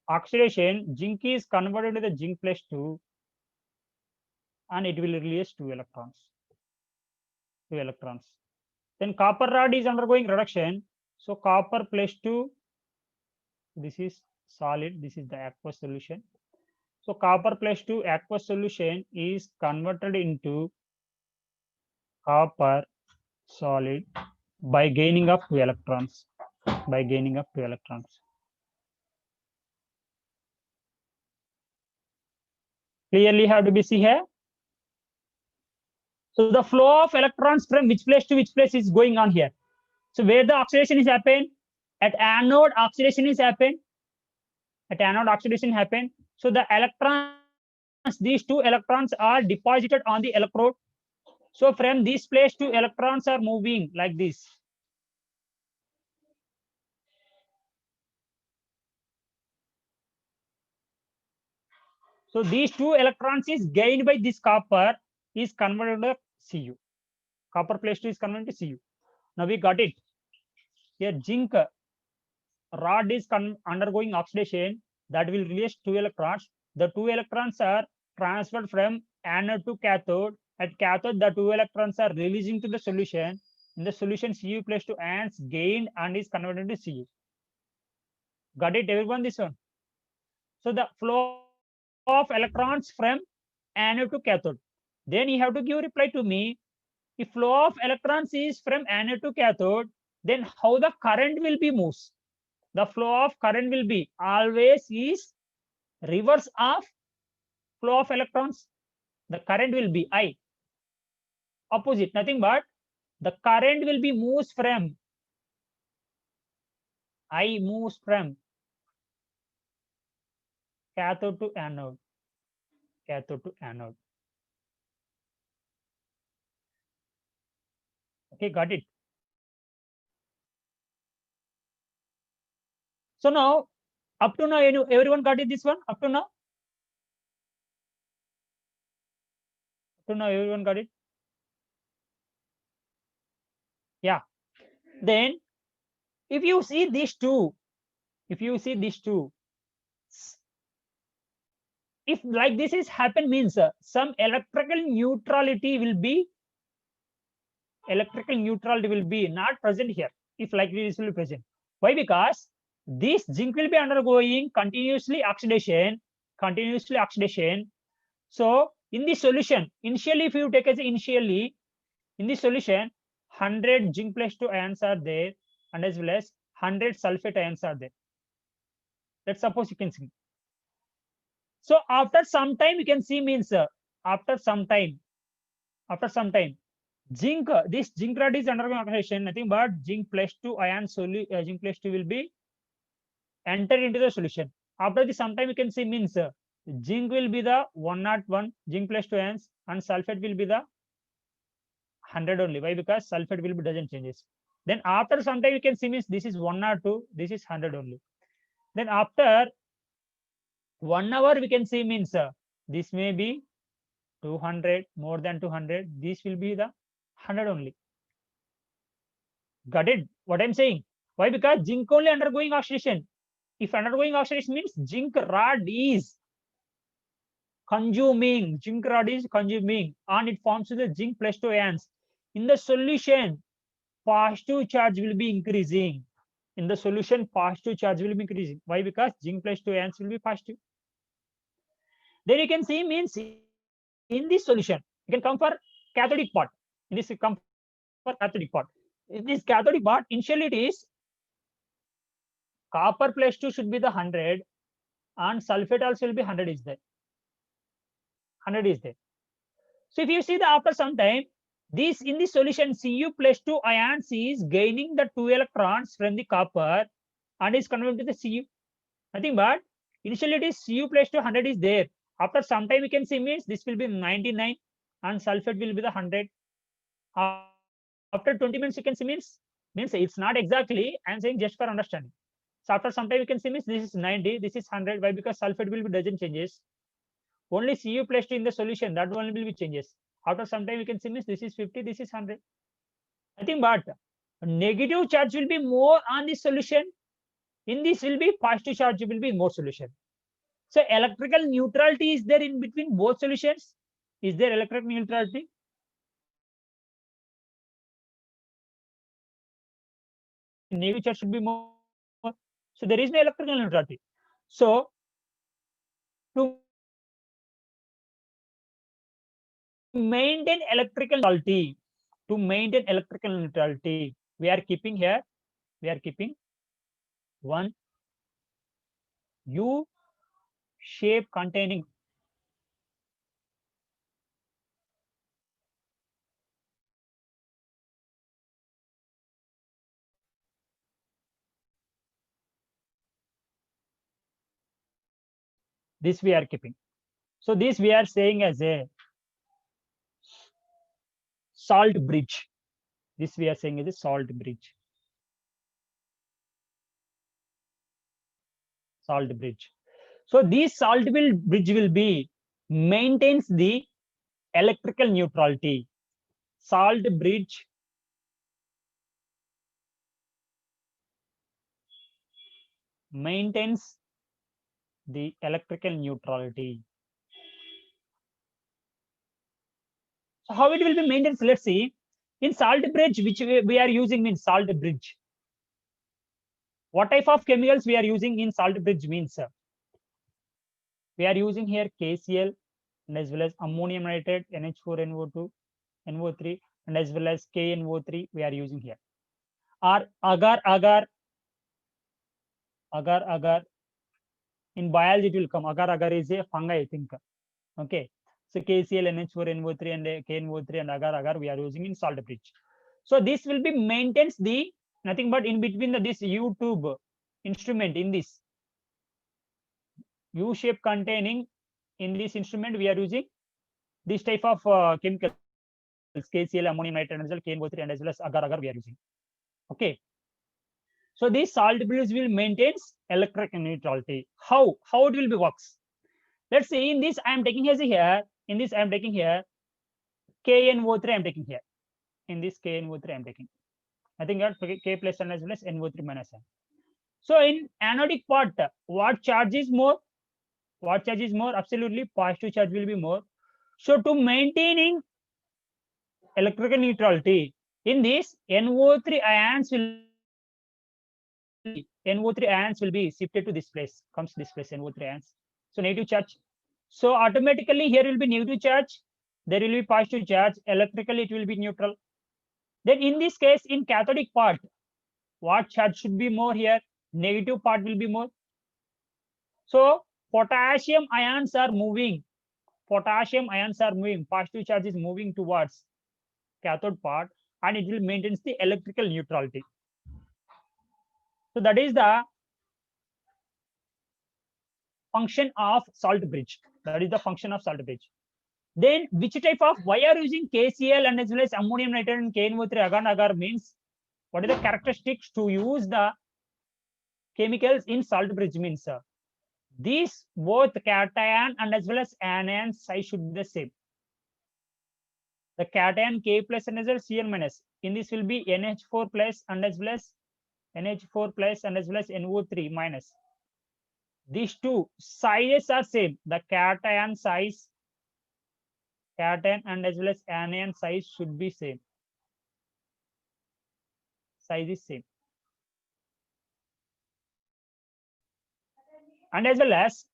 oxidation. Zinc is converted to the zinc plus 2 and it will release 2 electrons. 2 electrons. Then copper rod is undergoing reduction. So copper plus 2, this is solid, this is the aqueous solution. So copper plus 2 aqueous solution is converted into copper solid by gaining of 2 electrons. By gaining of 2 electrons. Clearly have to be see here. So the flow of electrons from which place to which place is going on here. So where the oxidation is happened, at anode oxidation is happened. At anode oxidation happened. So the electrons, these two electrons are deposited on the electrode. So from this place to electrons are moving like this. So these two electrons is gained by this copper is converted to Cu. Copper plus 2 is converted to Cu. Now we got it. Here zinc rod is undergoing oxidation that will release two electrons. The two electrons are transferred from anode to cathode. At cathode, the two electrons are releasing to the solution. In the solution, Cu plus 2 ions gained and is converted to Cu. Got it, everyone? This one. So the flow of electrons from anode to cathode. Then you have to give reply to me. If flow of electrons is from anode to cathode, then how the current will be moves? The flow of current will be always is reverse of flow of electrons. The current will be I. Opposite, nothing but the current will be moves from I moves from cathode to anode. Cathode to anode. Okay, got it. So now, up to now, everyone got it this one? Up to now? Up to now, everyone got it? Yeah. Then, if you see these two, if like this is happen means some electrical neutrality will be not present here. If like this will be present. Why? Because this zinc will be undergoing continuously oxidation. So in the solution, initially, if you take as initially in the solution, 100 zinc plus 2 ions are there, and as well as 100 sulfate ions are there. Let's suppose you can see. So after some time, you can see means after some time, zinc, this zinc rod is undergoing oxidation, nothing but zinc plus 2 ion zinc plus 2 will be entered into the solution. After the some time, you can see means zinc will be the 101 zinc plus 2 ions, and sulfate will be the 100 only. Why? Because sulfate will be doesn't changes. Then after some time, you can see means this is 102, this is 100 only. Then after 1 hour, we can see means this may be 200, more than 200. This will be the 100 only. Got it? What I'm saying? Why? Because zinc only undergoing oxidation. If undergoing oxidation means zinc rod is consuming, and it forms the zinc plus 2 ions. In the solution, positive charge will be increasing. In the solution, positive charge will be increasing. Why? Because zinc plus 2 ions will be positive. Then you can see means in this solution, you can come for cathodic part. In this, come for cathodic part. In this cathodic part, initially it is copper plus 2 should be the 100, and sulfate also will be 100 is there. 100 is there. So if you see the after some time, this in the solution Cu plus 2 ions is gaining the 2 electrons from the copper and is converted to the Cu. Nothing but initially it is Cu plus 2 100 is there. After some time, we can see means this will be 99 and sulfate will be the 100. After 20 minutes, you can see means it's not exactly. I'm saying just for understanding. So after some time, you can see means this is 90, this is 100. Why? Because sulfate will be doesn't changes. Only Cu plus 2 in the solution, that one will be changes. After some time, you can see means this is 50, this is 100. Nothing but negative charge will be more on the solution. In this will be positive charge will be more solution. So electrical neutrality is there in between both solutions. Is there electrical neutrality? Negative charge should be more. So there is no electrical neutrality. So to maintain electrical neutrality, we are keeping here. We are keeping one U shape containing This we are keeping. So this we are saying as a salt bridge. This we are saying is a salt bridge. Salt bridge. So this bridge will be maintains the electrical neutrality. Salt bridge maintains the electrical neutrality. So how it will be maintained? Let's see. In salt bridge, which we are using means salt bridge. What type of chemicals we are using in salt bridge means we are using here KCl and as well as ammonium nitrate, NH4NO2, NO3, and as well as KNO3 we are using here. Or agar. In biology it will come. Agar is a fungi, I think. Okay. So KCl, NH4NO3 and KNO3 and agar we are using in salt bridge. So this will be maintains the nothing but in between this U tube instrument in this U shape containing in this instrument we are using this type of chemicals KCl, ammonium nitrate, and as well KNO3 and as well as agar we are using. Okay. So these salt bridge will maintains electric neutrality. How it will be works? Let's see. In this I am taking here. In this I am taking here KNO3 I am taking here. In this KNO3 I am taking. I think that K plus and as well as NO3 minus N. So in anodic part, what charge is more? What charge is more? Absolutely, positive charge will be more. So to maintaining electrical neutrality, in this NO3 ions will be shifted to this place. Comes this place NO3 ions. So negative charge. So automatically here will be negative charge. There will be positive charge. Electrically it will be neutral. Then in this case, in cathodic part, what charge should be more here? Negative part will be more. So potassium ions are moving. Positive charge is moving towards cathode part, and it will maintain the electrical neutrality. So that is the function of salt bridge. Then which type of, why are using KCl and as well as ammonium nitrate and KNO3 agar means what is the characteristics to use the chemicals in salt bridge means these both cation and as well as anion size should be the same. The cation K plus and as well as Cn minus. In this will be NH4 plus and as well as NO3 minus. These two sizes are same. The cation size, cation and as well as anion size should be same. Size is same. And as well as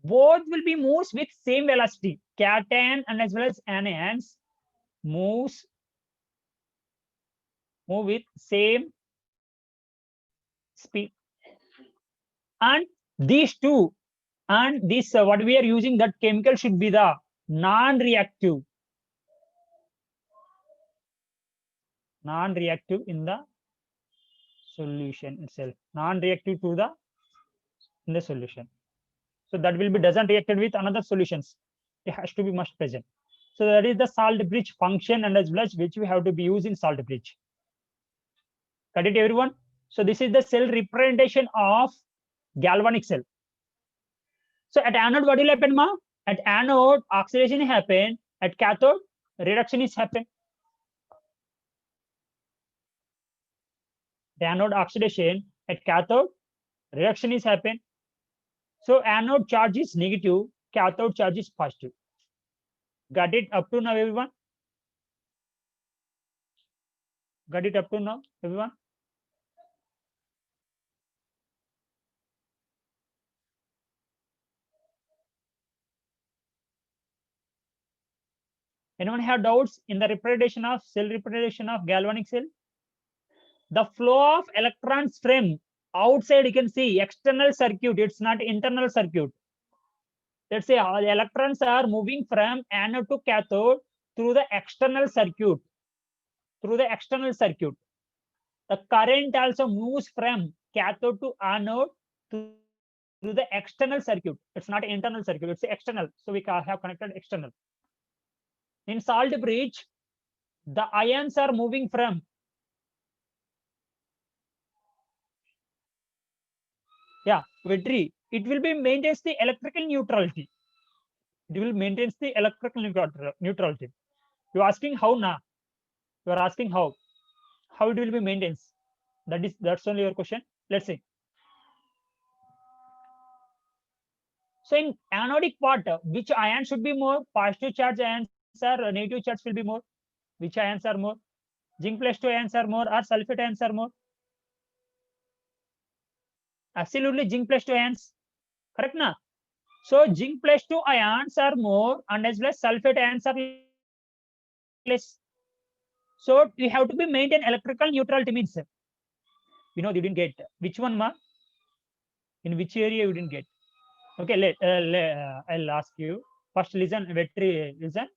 both will be moves with same velocity. Cation and as well as anions move with same speed. And these two and this what we are using, that chemical should be the non-reactive in the solution itself, non-reactive to the in the solution. So that will be doesn't reacted with another solutions. It has to be must present. So that is the salt bridge function and as well as which we have to be used in salt bridge. Got it, everyone? So this is the cell representation of galvanic cell. So at anode, what will happen, ma? At anode, oxidation happen. At cathode, reduction is happen. The anode oxidation, at cathode, reduction is happen. So anode charge is negative, cathode charge is positive. Got it up to now, everyone? Got it up to now, everyone? Anyone have doubts in the representation of cell representation of galvanic cell? The flow of electrons from outside, you can see external circuit, it's not internal circuit. Let's say the electrons are moving from anode to cathode through the external circuit. The current also moves from cathode to anode through through the external circuit. It's not internal circuit, it's external. So we have connected external. In salt bridge, the ions are moving from Vetri. It will be maintains the electrical neutrality. It will maintains the electrical neutrality. You're asking how now? You are asking how? How it will be maintained? That's only your question. Let's see. So in anodic part, which ion should be more? Positive charge ions or negative charge will be more? Which ions are more? Zinc plus 2 ions are more or sulfate ions are more? Absolutely zinc plus 2 ions. Correct na? So zinc plus 2 ions are more and as well as sulfate ions are less. So we have to be maintain electrical neutrality means. You know, you didn't get which one, ma? In which area you didn't get? Okay, I'll ask you. First, listen, Vetri, listen.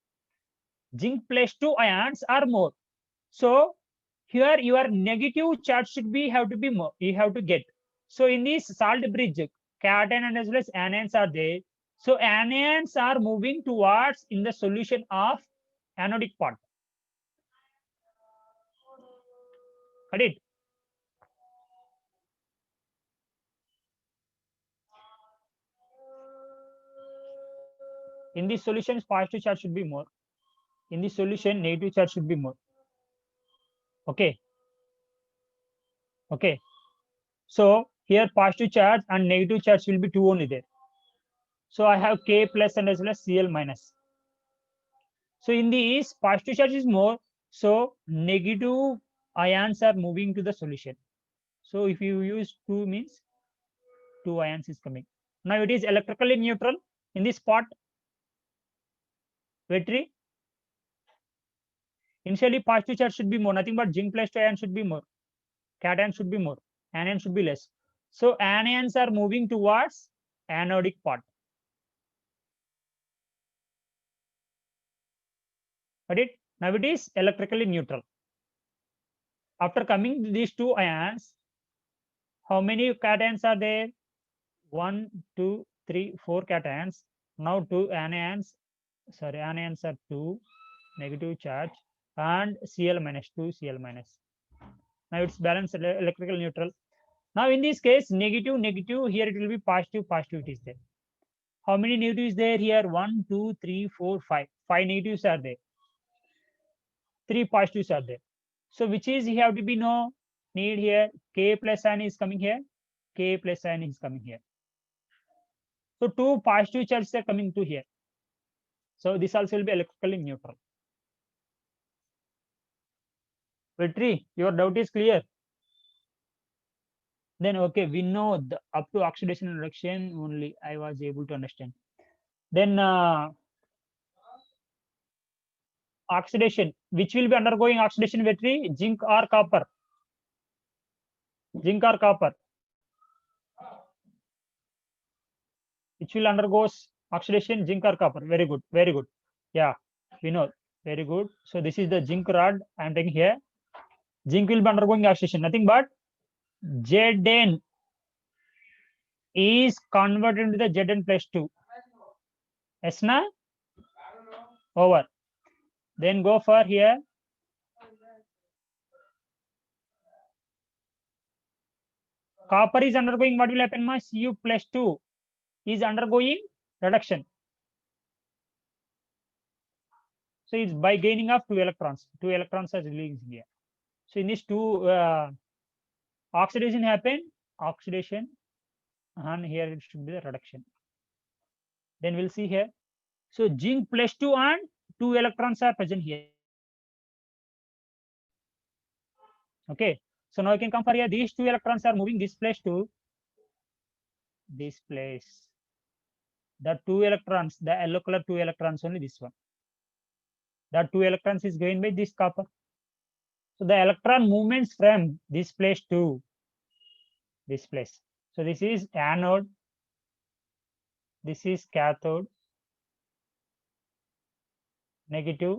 Zinc plus 2 ions are more. So here your negative charge should be have to be more. You have to get. So in this salt bridge, cation and as well as anions are there. So anions are moving towards in the solution of anodic part. Got it? In this solution, positive charge should be more. In this solution, negative charge should be more. Okay. Okay. So here positive charge and negative charge will be 2 only there. So I have K plus and as well as Cl minus. So in this positive charge is more. So negative ions are moving to the solution. So if you use 2 means 2 ions is coming. Now it is electrically neutral in this part. Vetri. Initially positive charge should be more, nothing but zinc plus 2 ion should be more. Cation should be more. Anion should be less. So anions are moving towards anodic part. Got it? Now it is electrically neutral. After coming to these 2 ions, how many cations are there? 1, 2, 3, 4 cations. Now 2 anions. Sorry, anions are 2, negative charge, and Cl minus 2, Cl minus. Now it's balanced electrical neutral. Now in this case, negative, negative, here it will be positive, positive it is there. How many negatives there here? 1, 2, 3, 4, 5. 5 negatives are there. 3 positives are there. So which is you have to be no need here? K plus ion is coming here. K plus ion is coming here. So 2 positive charges are coming to here. So this also will be electrically neutral. Vetri, your doubt is clear. Then okay, we know the up to oxidation and reduction only I was able to understand. Then oxidation, which will be undergoing oxidation, Vetri? Zinc or copper? Zinc or copper? Which will undergoes oxidation, zinc or copper? Very good, very good. Yeah, we know. Very good. So this is the zinc rod I am taking here. Zinc will be undergoing oxidation, nothing but Zn is converted into the Zn plus 2. Yes, na? Over. Then go for here. Copper is undergoing, what will happen? Cu plus 2 is undergoing reduction. So it's by gaining of 2 electrons. 2 electrons are released here. So in this 2 oxidation happen, oxidation, and here it should be the reduction. Then we'll see here. So zinc plus 2 and 2 electrons are present here. Okay. So now you can come for here. These 2 electrons are moving this place to this place. The 2 electrons, the yellow color 2 electrons, only this one. That 2 electrons is gained by this copper. So the electron movements from this place to this place. So this is anode. This is cathode. Negative.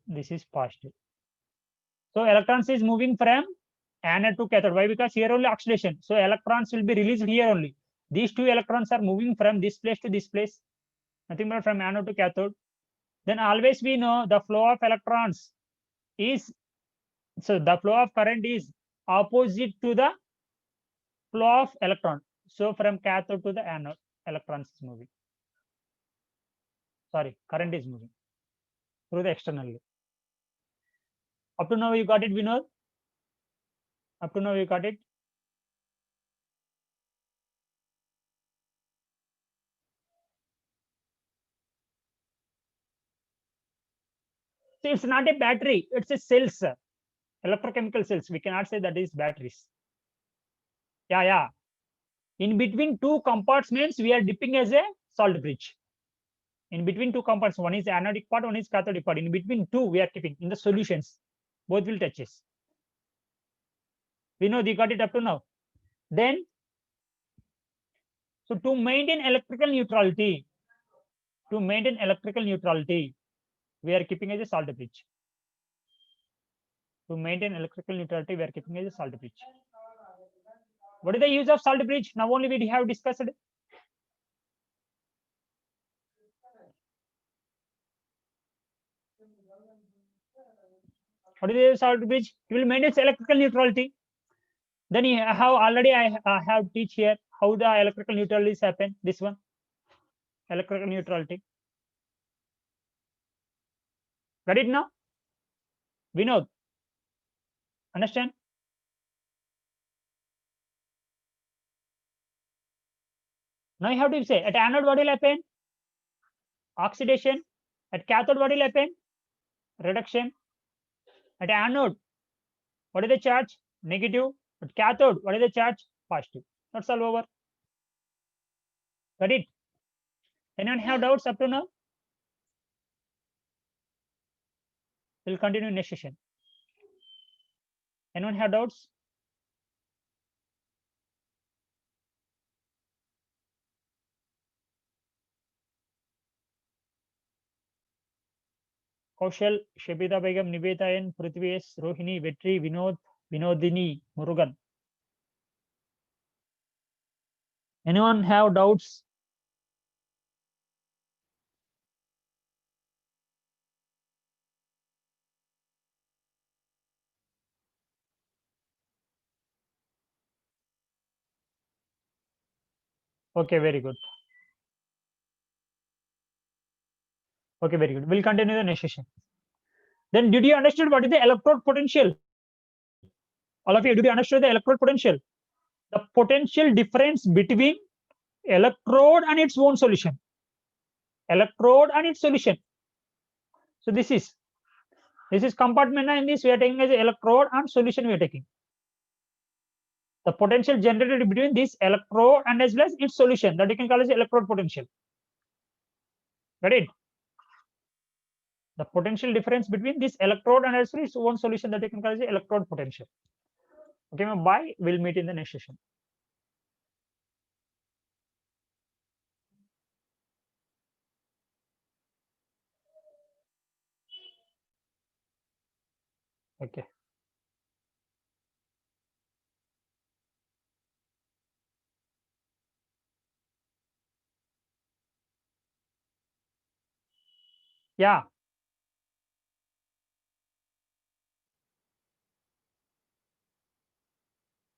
This is positive. So electrons is moving from anode to cathode. Why? Because here only oxidation. So electrons will be released here only. These two electrons are moving from this place to this place, nothing but from anode to cathode. Then always we know the flow of electrons is, so the flow of current is opposite to the flow of electron. So from cathode to the anode, electrons is moving. Sorry, current is moving through the externally. Up to now you got it, Vinod? Up to now you got it? So it's not a battery, it's a cells, electrochemical cells. We cannot say that is batteries. Yeah. In between two compartments, we are dipping as a salt bridge. In between two compartments, one is anodic part, one is cathodic part. In between two, we are keeping in the solutions. Both will touches. We know you got it up to now. Then, so to maintain electrical neutrality, we are keeping as a salt bridge. To maintain electrical neutrality, we are keeping as a salt bridge. What is the use of salt bridge? Now only we have discussed. What is the salt bridge? It will maintain electrical neutrality. Then you have already I have teach here how the electrical neutrality is happen. This one, electrical neutrality. Got it now? Vinod, understand? Now you have to say at anode what will happen? Oxidation. At cathode what will happen? Reduction. At anode, what is the charge? Negative. At cathode, what is the charge? Positive. That's all over. Got it? Anyone have doubts up to now? We'll continue next session. Anyone have doubts? Kaushal, Shabida Begum, Niveta N, Prithvi S, Rohini, Vetri, Vinod, Vinodini, Murugan. Anyone have doubts? Okay, very good. Okay, very good. We'll continue the next session. Then did you understand what is the electrode potential? All of you, did you understand the electrode potential? The potential difference between electrode and its own solution. Electrode and its solution. So this is compartment, and this we are taking as electrode and solution we are taking. The potential generated between this electrode and as well as its solution, that you can call as electrode potential. Got it? The potential difference between this electrode and as well as its own solution, that you can call as electrode potential. Okay, bye. We'll meet in the next session. Okay. Yeah.